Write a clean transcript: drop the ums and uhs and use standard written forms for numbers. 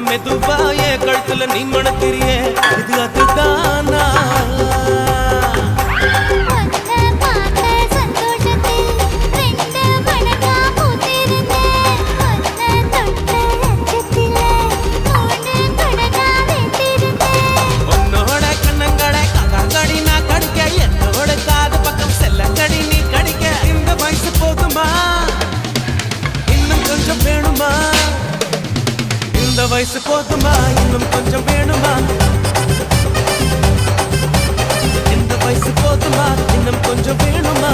மெதுவா என் கழுத்துல நீ மணக்கிறியே இது அதுதானா வயசு போதுமா இன்னும் கொஞ்சம் வேணுமா இந்த வயசு போதுமா இன்னும் கொஞ்சம் வேணுமா